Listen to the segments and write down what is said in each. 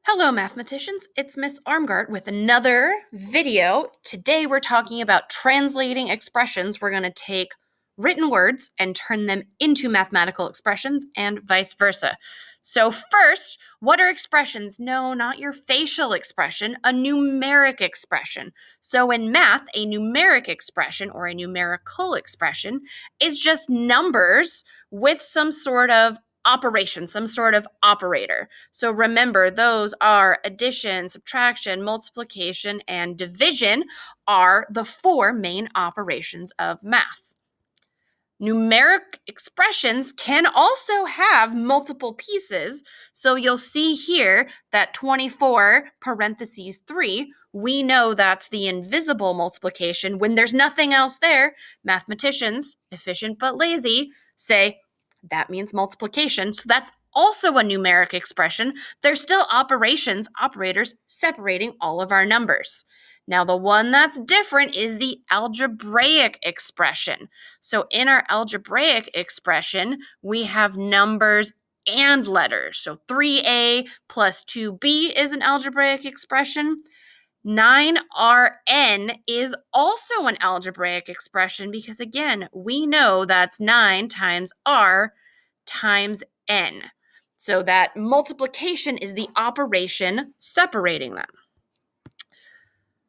Hello, mathematicians. It's Miss Armgart with another video. Today we're talking about translating expressions. We're going to take written words and turn them into mathematical expressions and vice versa. So first, what are expressions? No, not your facial expression, a numeric expression. So in math, a numeric expression or a numerical expression is just numbers with some sort of operation, some sort of operator. So remember, those are addition, subtraction, multiplication, and division are the four main operations of math. Numeric expressions can also have multiple pieces. So you'll see here that 24 parentheses 3, we know that's the invisible multiplication. When there's nothing else there, mathematicians, efficient but lazy, say that means multiplication. So that's also a numeric expression. There's still operators separating all of our numbers. Now, the one that's different is the algebraic expression. So in our algebraic expression, we have numbers and letters. So 3a plus 2b is an algebraic expression. 9rn is also an algebraic expression because, again, we know that's 9 times r times n. So that multiplication is the operation separating them.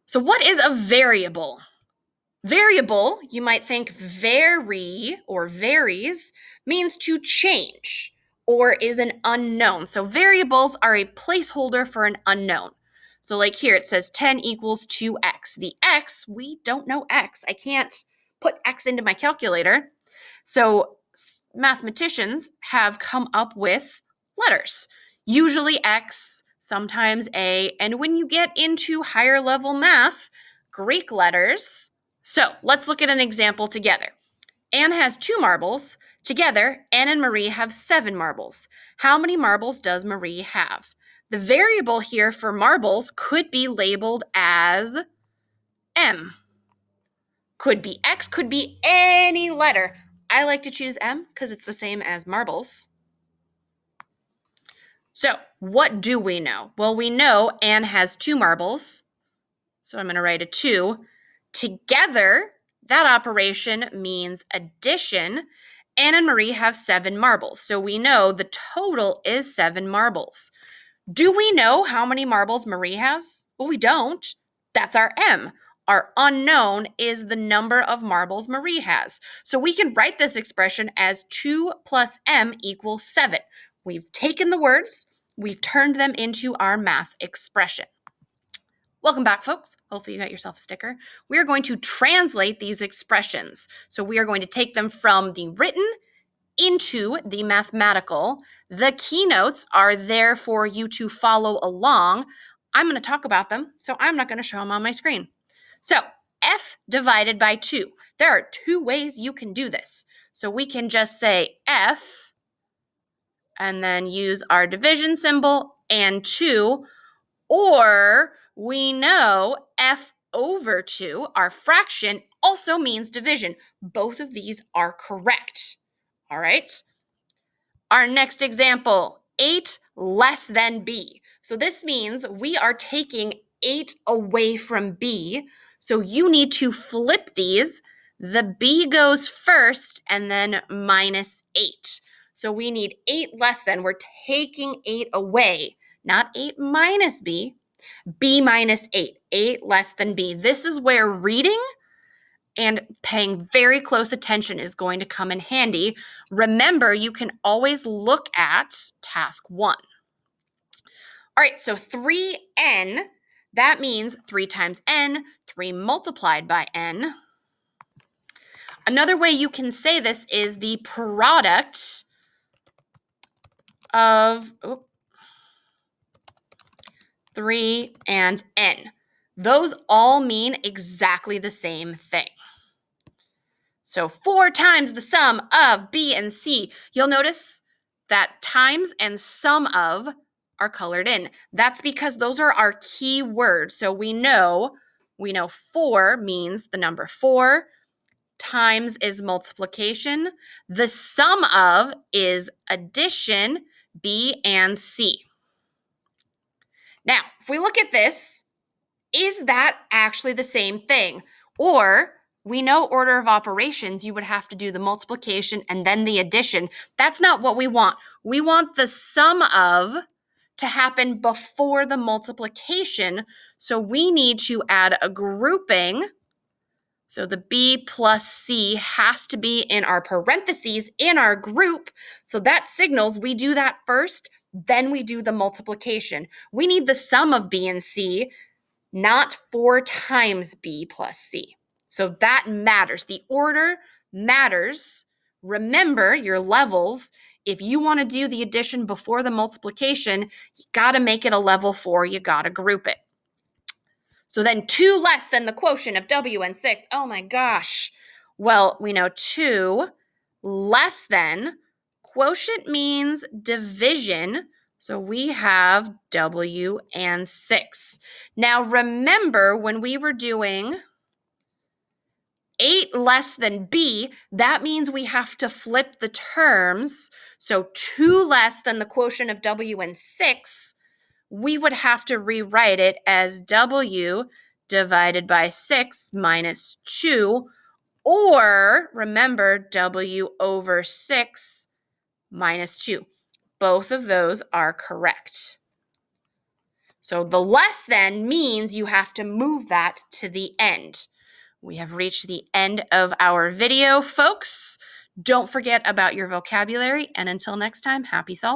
So what is a variable? Variable, you might think vary or varies, means to change or is an unknown. So variables are a placeholder for an unknown. So like here it says 10 equals 2x. The x, we don't know x. I can't put x into my calculator. So mathematicians have come up with letters, usually x, sometimes a, and when you get into higher level math, Greek letters. So let's look at an example together. Anne has 2 marbles. Together, Anne and Marie have 7 marbles. How many marbles does Marie have? The variable here for marbles could be labeled as M. Could be X, could be any letter. I like to choose M because it's the same as marbles. So what do we know? Well, we know Anne has 2 marbles. So I'm going to write a 2. Together, that operation means addition. Anne and Marie have 7 marbles. So we know the total is 7 marbles. Do we know how many marbles Marie has? Well, we don't. That's our M. Our unknown is the number of marbles Marie has. So we can write this expression as 2 plus M equals 7. We've taken the words, we've turned them into our math expression. Welcome back, folks. Hopefully you got yourself a sticker. We are going to translate these expressions. So we are going to take them from the written into the mathematical. The keynotes are there for you to follow along. I'm going to talk about them, so I'm not going to show them on my screen. So f divided by 2. There are 2 ways you can do this. So we can just say f and then use our division symbol and 2, or we know f over 2, our fraction, also means division. Both of these are correct. All right. Our next example, 8 less than b. So this means we are taking 8 away from b. So you need to flip these. The b goes first and then minus 8. So we need 8 less than. We're taking 8 away, not 8 minus b. B minus 8, 8 less than b. This is where reading and paying very close attention is going to come in handy. Remember, you can always look at task 1. All right, so 3n, that means 3 times n, 3 multiplied by n. Another way you can say this is the product of 3 and n. Those all mean exactly the same thing. So 4 times the sum of b and c. You'll notice that times and sum of are colored in. That's because those are our key words. So we know 4 means the number 4. Times is multiplication. The sum of is addition, b and c. Now, if we look at this, is that actually the same thing? Or we know order of operations, you would have to do the multiplication and then the addition. That's not what we want. We want the sum of to happen before the multiplication. So we need to add a grouping. So the B plus C has to be in our parentheses in our group. So that signals we do that first, then we do the multiplication. We need the sum of B and C, not 4 times B plus C. So that matters. The order matters. Remember your levels. If you want to do the addition before the multiplication, you got to make it a level 4. You got to group it. So then 2 less than the quotient of W and 6. Oh my gosh. Well, we know 2 less than, quotient means division. So we have W and 6. Now remember when we were doing 8 less than B, that means we have to flip the terms. So 2 less than the quotient of W and 6, we would have to rewrite it as W divided by 6 minus 2, or remember W over 6 minus 2. Both of those are correct. So the less than means you have to move that to the end. We have reached the end of our video, folks. Don't forget about your vocabulary, and until next time, happy solving.